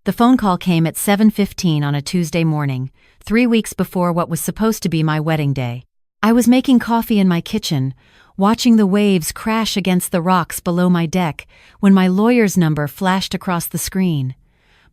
The phone call came at 7:15 on a Tuesday morning, 3 weeks before what was supposed to be my wedding day. I was making coffee in my kitchen, watching the waves crash against the rocks below my deck, when my lawyer's number flashed across the screen.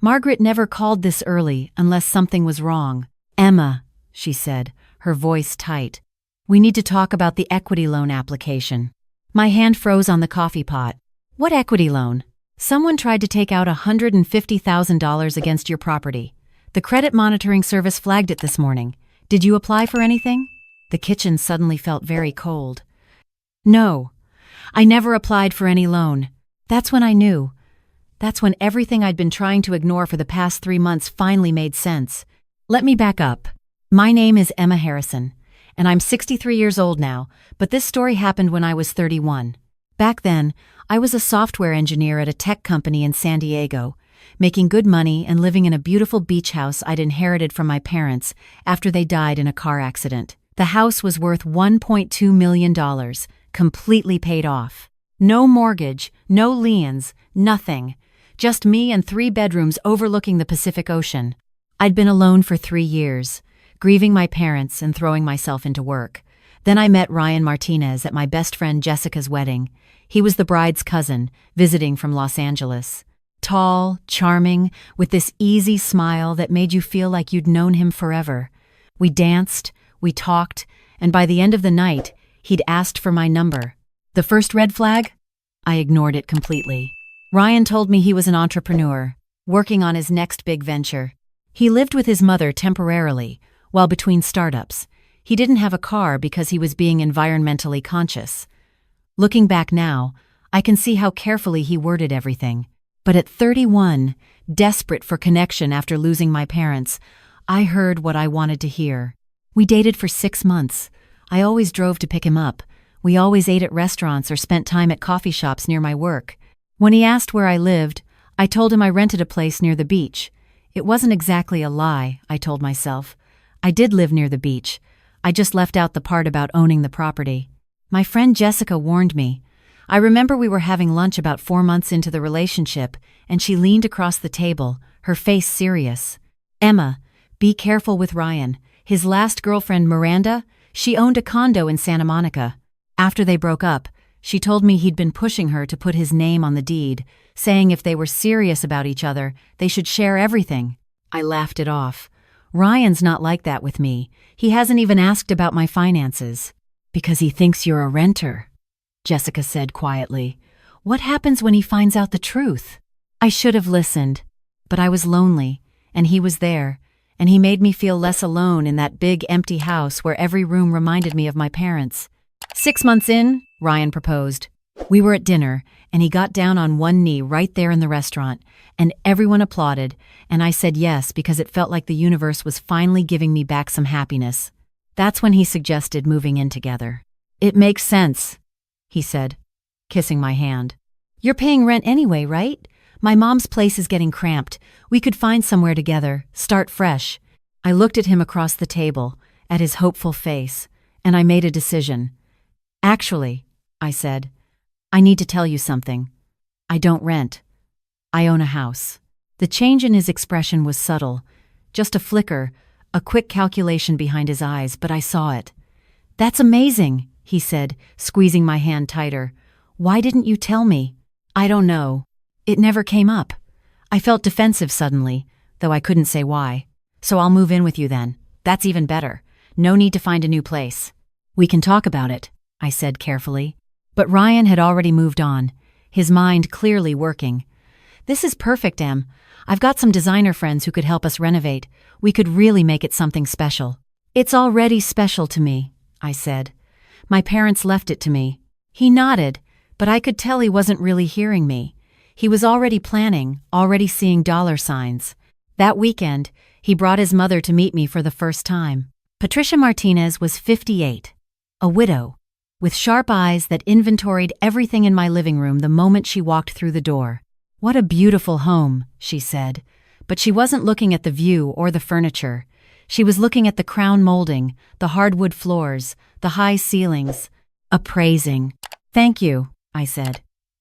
Margaret never called this early unless something was wrong. "Emma," she said, her voice tight. "We need to talk about the equity loan application." My hand froze on the coffee pot. "What equity loan?" "Someone tried to take out $150,000 against your property. The credit monitoring service flagged it this morning. Did you apply for anything?" The kitchen suddenly felt very cold. "No, I never applied for any loan." That's when I knew. That's when everything I'd been trying to ignore for the past 3 months finally made sense. Let me back up. My name is Emma Harrison, and I'm 63 years old now, but this story happened when I was 31. Back then, I was a software engineer at a tech company in San Diego, making good money and living in a beautiful beach house I'd inherited from my parents after they died in a car accident. The house was worth $1.2 million, completely paid off. No mortgage, no liens, nothing. Just me and 3 bedrooms overlooking the Pacific Ocean. I'd been alone for 3 years, grieving my parents and throwing myself into work. Then I met Ryan Martinez at my best friend Jessica's wedding. He was the bride's cousin, visiting from Los Angeles. Tall, charming, with this easy smile that made you feel like you'd known him forever. We danced, we talked, and by the end of the night, he'd asked for my number. The first red flag? I ignored it completely. Ryan told me he was an entrepreneur, working on his next big venture. He lived with his mother temporarily, while between startups. He didn't have a car because he was being environmentally conscious. Looking back now, I can see how carefully he worded everything. But at 31, desperate for connection after losing my parents, I heard what I wanted to hear. We dated for 6 months. I always drove to pick him up. We always ate at restaurants or spent time at coffee shops near my work. When he asked where I lived, I told him I rented a place near the beach. It wasn't exactly a lie, I told myself. I did live near the beach. I just left out the part about owning the property. My friend Jessica warned me. I remember we were having lunch about 4 months into the relationship, and she leaned across the table, her face serious. "Emma, be careful with Ryan. His last girlfriend, Miranda, she owned a condo in Santa Monica. After they broke up, she told me he'd been pushing her to put his name on the deed, saying if they were serious about each other, they should share everything." I laughed it off. "Ryan's not like that with me. He hasn't even asked about my finances." "Because he thinks you're a renter," Jessica said quietly. "What happens when he finds out the truth?" I should have listened, but I was lonely, and he was there, and he made me feel less alone in that big empty house where every room reminded me of my parents. 6 months in, Ryan proposed. We were at dinner, and he got down on one knee right there in the restaurant, and everyone applauded, and I said yes because it felt like the universe was finally giving me back some happiness. That's when he suggested moving in together. "It makes sense," he said, kissing my hand. "You're paying rent anyway, right? My mom's place is getting cramped. We could find somewhere together, start fresh." I looked at him across the table, at his hopeful face, and I made a decision. "Actually," I said, "I need to tell you something. I don't rent. I own a house." The change in his expression was subtle, just a flicker, a quick calculation behind his eyes, but I saw it. "That's amazing," he said, squeezing my hand tighter. "Why didn't you tell me?" "I don't know. It never came up." I felt defensive suddenly, though I couldn't say why. "So I'll move in with you then. That's even better. No need to find a new place." "We can talk about it," I said carefully. But Ryan had already moved on, his mind clearly working. "This is perfect, Em. I've got some designer friends who could help us renovate. We could really make it something special." "It's already special to me," I said. "My parents left it to me." He nodded, but I could tell he wasn't really hearing me. He was already planning, already seeing dollar signs. That weekend, he brought his mother to meet me for the first time. Patricia Martinez was 58, a widow, with sharp eyes that inventoried everything in my living room the moment she walked through the door. "What a beautiful home," she said, but she wasn't looking at the view or the furniture. She was looking at the crown molding, the hardwood floors, the high ceilings, appraising. "Thank you," I said.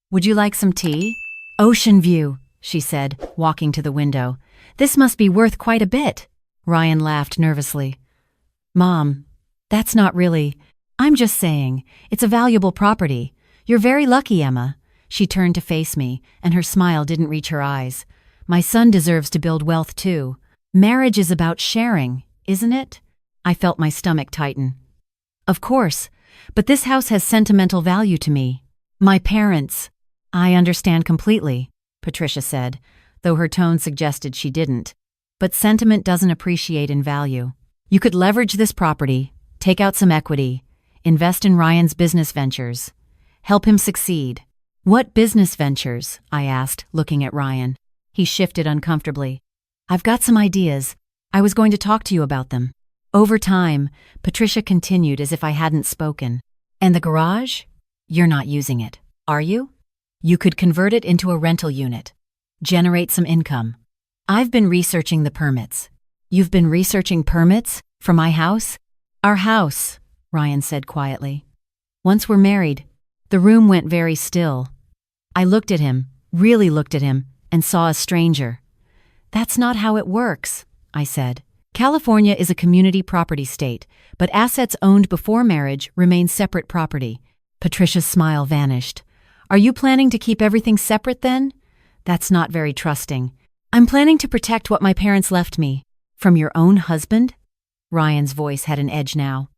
"Would you like some tea?" "Ocean view," she said, walking to the window. This must be worth quite a bit. Ryan laughed nervously. Mom, that's not really. I'm just saying, it's a valuable property. You're very lucky, Emma. She turned to face me, and her smile didn't reach her eyes. My son deserves to build wealth too. Marriage is about sharing, isn't it? I felt my stomach tighten. Of course, but this house has sentimental value to me. My parents. I understand completely, Patricia said, though her tone suggested she didn't. But sentiment doesn't appreciate in value. You could leverage this property, take out some equity, invest in Ryan's business ventures, help him succeed. What business ventures? I asked, looking at Ryan. He shifted uncomfortably. I've got some ideas. I was going to talk to you about them. Over time, Patricia continued as if I hadn't spoken. And the garage? You're not using it, are you? You could convert it into a rental unit. Generate some income. I've been researching the permits. You've been researching permits? For my house? Our house, Ryan said quietly. Once we're married, the room went very still. I looked at him, really looked at him, and saw a stranger. That's not how it works, I said. California is a community property state, but assets owned before marriage remain separate property. Patricia's smile vanished. Are you planning to keep everything separate then? That's not very trusting. I'm planning to protect what my parents left me. From your own husband? Ryan's voice had an edge now.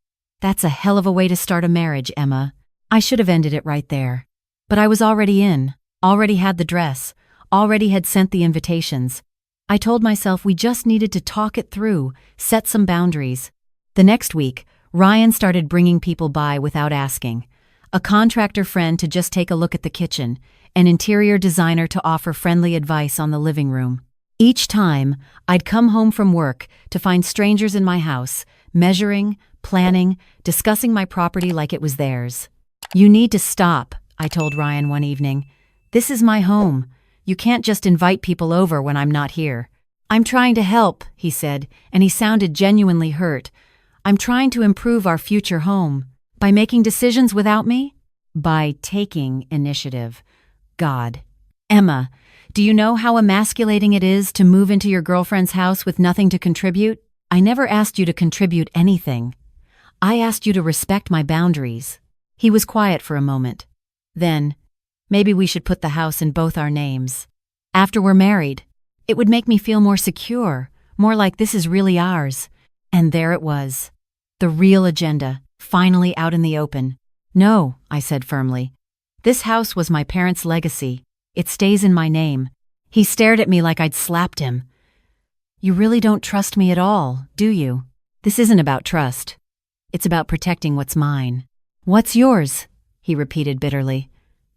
That's a hell of a way to start a marriage, Emma. I should have ended it right there. But I was already in, already had the dress, already had sent the invitations. I told myself we just needed to talk it through, set some boundaries. The next week, Ryan started bringing people by without asking. A contractor friend to just take a look at the kitchen, an interior designer to offer friendly advice on the living room. Each time, I'd come home from work to find strangers in my house, measuring, planning, discussing my property like it was theirs. You need to stop, I told Ryan one evening. This is my home. You can't just invite people over when I'm not here. I'm trying to help, he said, and he sounded genuinely hurt. I'm trying to improve our future home. By making decisions without me? By taking initiative. God. Emma, do you know how emasculating it is to move into your girlfriend's house with nothing to contribute? I never asked you to contribute anything. I asked you to respect my boundaries. He was quiet for a moment. Then, maybe we should put the house in both our names. After we're married, it would make me feel more secure, more like this is really ours. And there it was. The real agenda, finally out in the open. No, I said firmly. This house was my parents' legacy. It stays in my name. He stared at me like I'd slapped him. You really don't trust me at all, do you? This isn't about trust. It's about protecting what's mine. What's yours? He repeated bitterly.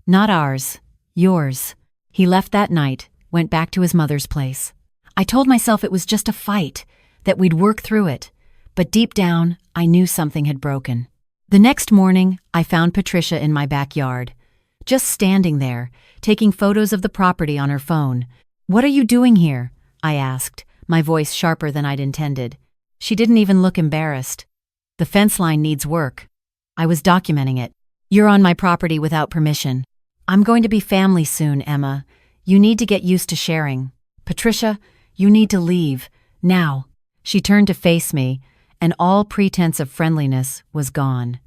Not ours. Yours. He left that night, went back to his mother's place. I told myself it was just a fight, that we'd work through it. But deep down, I knew something had broken. The next morning, I found Patricia in my backyard, just standing there, taking photos of the property on her phone. What are you doing here? I asked, my voice sharper than I'd intended. She didn't even look embarrassed. The fence line needs work. I was documenting it. You're on my property without permission. I'm going to be family soon, Emma. You need to get used to sharing. Patricia, you need to leave. Now. She turned to face me, and all pretense of friendliness was gone.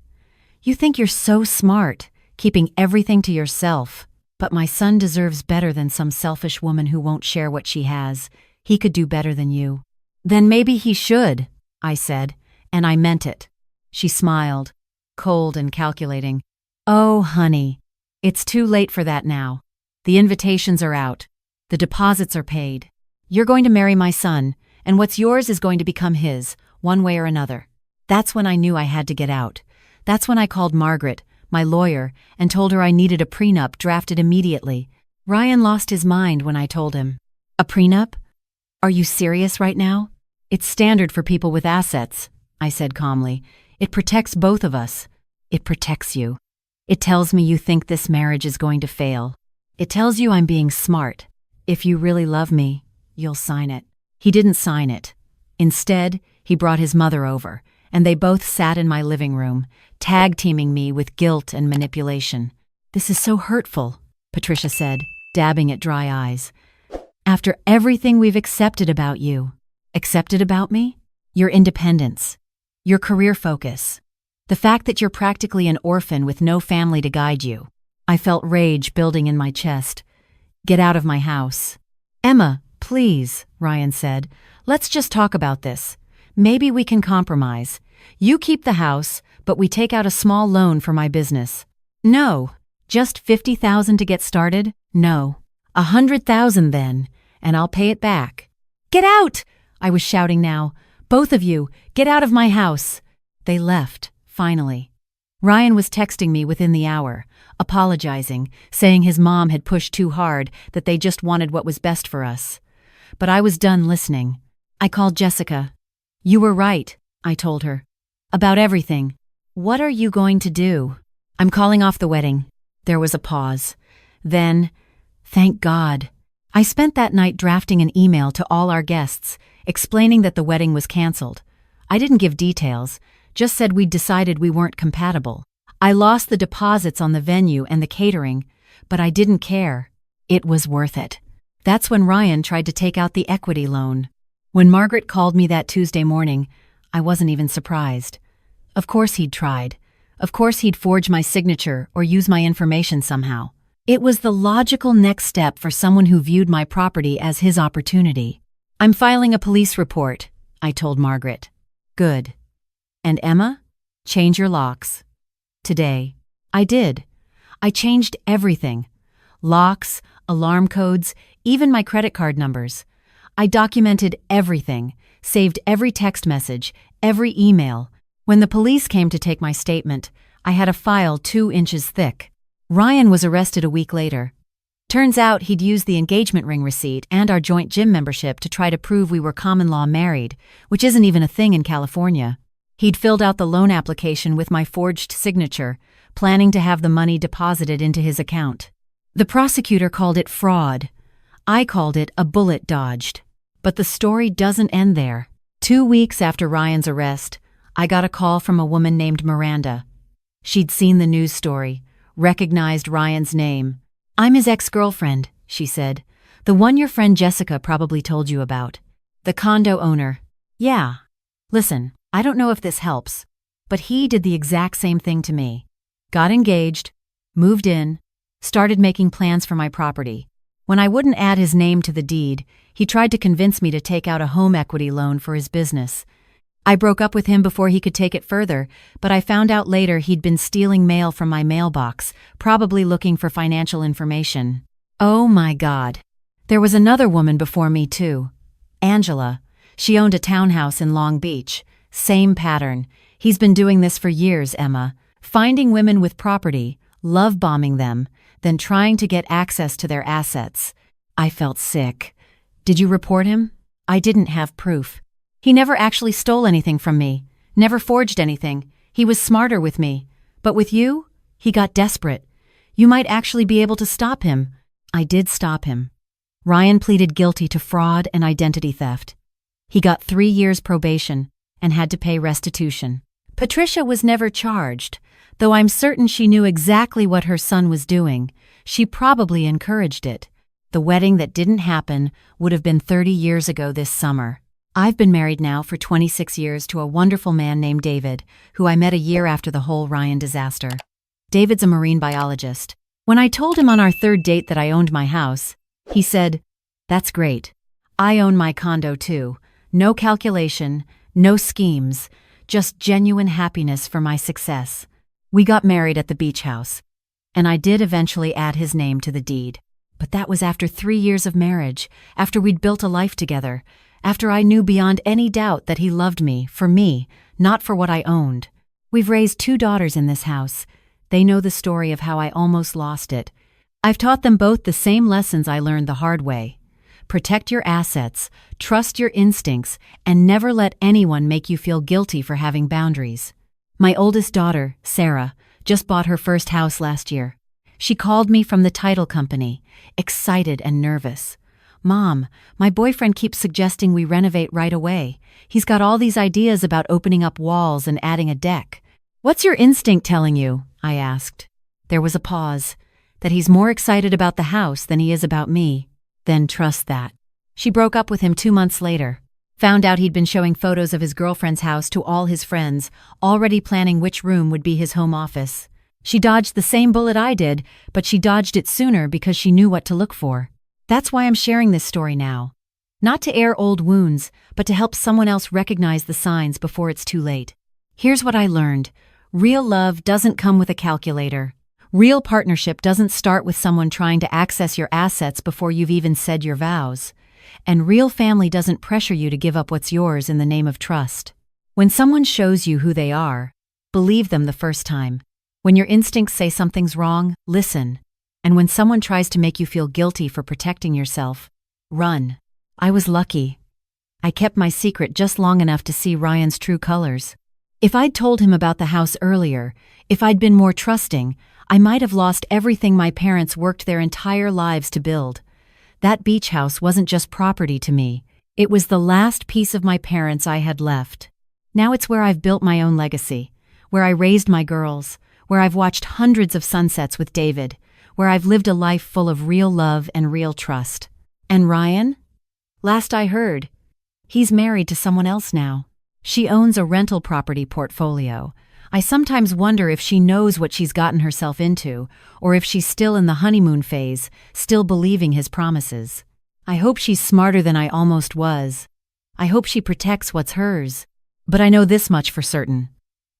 You think you're so smart, keeping everything to yourself. But my son deserves better than some selfish woman who won't share what she has. He could do better than you. Then maybe he should, I said, and I meant it. She smiled, cold and calculating. Oh, honey, it's too late for that now. The invitations are out. The deposits are paid. You're going to marry my son, and what's yours is going to become his, one way or another. That's when I knew I had to get out. That's when I called Margaret, my lawyer, and told her I needed a prenup drafted immediately. Ryan lost his mind when I told him. A prenup? Are you serious right now? It's standard for people with assets, I said calmly. It protects both of us. It protects you. It tells me you think this marriage is going to fail. It tells you I'm being smart. If you really love me, you'll sign it. He didn't sign it. Instead, he brought his mother over, and they both sat in my living room, tag-teaming me with guilt and manipulation. This is so hurtful, Patricia said, dabbing at dry eyes. After everything we've accepted about you. Accepted about me? Your independence. Your career focus. The fact that you're practically an orphan with no family to guide you. I felt rage building in my chest. Get out of my house. Emma, please, Ryan said. Let's just talk about this. Maybe we can compromise. You keep the house, but we take out a small loan for my business. No. Just 50,000 to get started? No. 100,000 then, and I'll pay it back. Get out! I was shouting now. Both of you, get out of my house. They left, finally. Ryan was texting me within the hour, apologizing, saying his mom had pushed too hard, that they just wanted what was best for us. But I was done listening. I called Jessica. You were right, I told her. About everything. What are you going to do? I'm calling off the wedding. There was a pause. Then, thank God. I spent that night drafting an email to all our guests, explaining that the wedding was canceled. I didn't give details, just said we'd decided we weren't compatible. I lost the deposits on the venue and the catering, but I didn't care. It was worth it. That's when Ryan tried to take out the equity loan. When Margaret called me that Tuesday morning, I wasn't even surprised. Of course he'd tried. Of course he'd forge my signature or use my information somehow. It was the logical next step for someone who viewed my property as his opportunity. I'm filing a police report, I told Margaret. Good. And Emma? Change your locks. Today. I did. I changed everything. Locks, alarm codes, even my credit card numbers. I documented everything, saved every text message, every email. When the police came to take my statement, I had a file 2 inches thick. Ryan was arrested a week later. Turns out he'd used the engagement ring receipt and our joint gym membership to try to prove we were common law married, which isn't even a thing in California. He'd filled out the loan application with my forged signature, planning to have the money deposited into his account. The prosecutor called it fraud. I called it a bullet dodged. But the story doesn't end there. 2 weeks after Ryan's arrest, I got a call from a woman named Miranda. She'd seen the news story, recognized Ryan's name. I'm his ex-girlfriend, she said. The one your friend Jessica probably told you about. The condo owner. Yeah. Listen, I don't know if this helps, but he did the exact same thing to me. Got engaged, moved in, started making plans for my property. When I wouldn't add his name to the deed, he tried to convince me to take out a home equity loan for his business. I broke up with him before he could take it further, but I found out later he'd been stealing mail from my mailbox, probably looking for financial information. Oh my God. There was another woman before me too. Angela. She owned a townhouse in Long Beach. Same pattern. He's been doing this for years, Emma. Finding women with property, love-bombing them, then trying to get access to their assets. I felt sick. Did you report him? I didn't have proof. He never actually stole anything from me, never forged anything. He was smarter with me. But with you, he got desperate. You might actually be able to stop him. I did stop him. Ryan pleaded guilty to fraud and identity theft. He got 3 years probation and had to pay restitution. Patricia was never charged, though I'm certain she knew exactly what her son was doing. She probably encouraged it. The wedding that didn't happen would have been 30 years ago this summer. I've been married now for 26 years to a wonderful man named David, who I met a year after the whole Ryan disaster. David's a marine biologist. When I told him on our 3rd date that I owned my house, he said, "That's great. I own my condo too. No calculation, no schemes, just genuine happiness for my success." We got married at the beach house, and I did eventually add his name to the deed. But that was after 3 years of marriage, after we'd built a life together, after I knew beyond any doubt that he loved me, for me, not for what I owned. We've raised 2 daughters in this house. They know the story of how I almost lost it. I've taught them both the same lessons I learned the hard way. Protect your assets, trust your instincts, and never let anyone make you feel guilty for having boundaries. My oldest daughter, Sarah, just bought her first house last year. She called me from the title company, excited and nervous. "Mom, my boyfriend keeps suggesting we renovate right away. He's got all these ideas about opening up walls and adding a deck." "What's your instinct telling you?" I asked. There was a pause. That he's more excited about the house than he is about me. then trust that. She broke up with him 2 months later. Found out he'd been showing photos of his girlfriend's house to all his friends, already planning which room would be his home office. She dodged the same bullet I did, but she dodged it sooner because she knew what to look for. That's why I'm sharing this story now. Not to air old wounds, but to help someone else recognize the signs before it's too late. Here's what I learned. Real love doesn't come with a calculator. Real partnership doesn't start with someone trying to access your assets before you've even said your vows. And real family doesn't pressure you to give up what's yours in the name of trust. When someone shows you who they are, believe them the first time. When your instincts say something's wrong, listen. And when someone tries to make you feel guilty for protecting yourself, run. I was lucky. I kept my secret just long enough to see Ryan's true colors. If I'd told him about the house earlier, if I'd been more trusting, I might have lost everything my parents worked their entire lives to build. That beach house wasn't just property to me. It was the last piece of my parents I had left. Now it's where I've built my own legacy, where I raised my girls, where I've watched hundreds of sunsets with David, where I've lived a life full of real love and real trust. And Ryan? Last I heard, he's married to someone else now. She owns a rental property portfolio. I sometimes wonder if she knows what she's gotten herself into, or if she's still in the honeymoon phase, still believing his promises. I hope she's smarter than I almost was. I hope she protects what's hers. But I know this much for certain.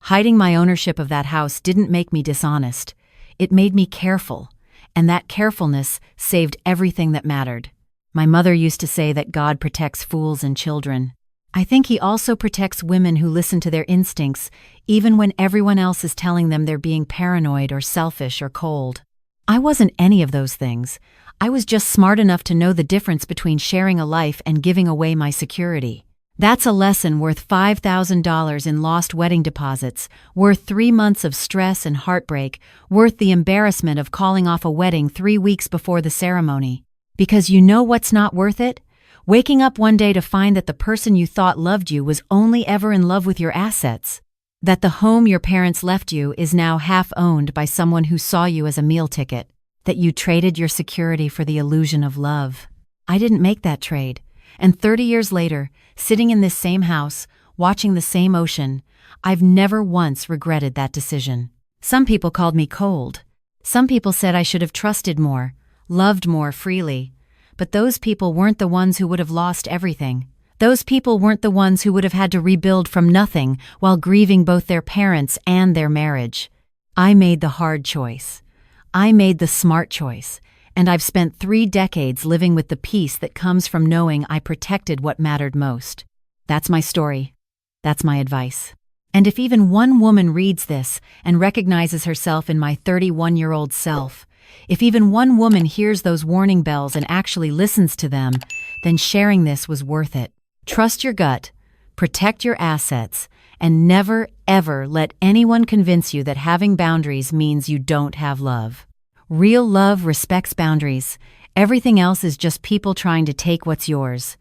Hiding my ownership of that house didn't make me dishonest. It made me careful, and that carefulness saved everything that mattered. My mother used to say that God protects fools and children. I think he also protects women who listen to their instincts, even when everyone else is telling them they're being paranoid or selfish or cold. I wasn't any of those things. I was just smart enough to know the difference between sharing a life and giving away my security. That's a lesson worth $5,000 in lost wedding deposits, worth 3 months of stress and heartbreak, worth the embarrassment of calling off a wedding 3 weeks before the ceremony. Because you know what's not worth it? Waking up one day to find that the person you thought loved you was only ever in love with your assets. That the home your parents left you is now half owned by someone who saw you as a meal ticket. That you traded your security for the illusion of love. I didn't make that trade. And 30 years later, sitting in this same house, watching the same ocean, I've never once regretted that decision. Some people called me cold. Some people said I should have trusted more, loved more freely. But those people weren't the ones who would have lost everything. Those people weren't the ones who would have had to rebuild from nothing while grieving both their parents and their marriage. I made the hard choice. I made the smart choice. And I've spent 3 decades living with the peace that comes from knowing I protected what mattered most. That's my story. That's my advice. And if even one woman reads this and recognizes herself in my 31-year-old self, if even one woman hears those warning bells and actually listens to them, then sharing this was worth it. Trust your gut, protect your assets, and never, ever let anyone convince you that having boundaries means you don't have love. Real love respects boundaries. Everything else is just people trying to take what's yours.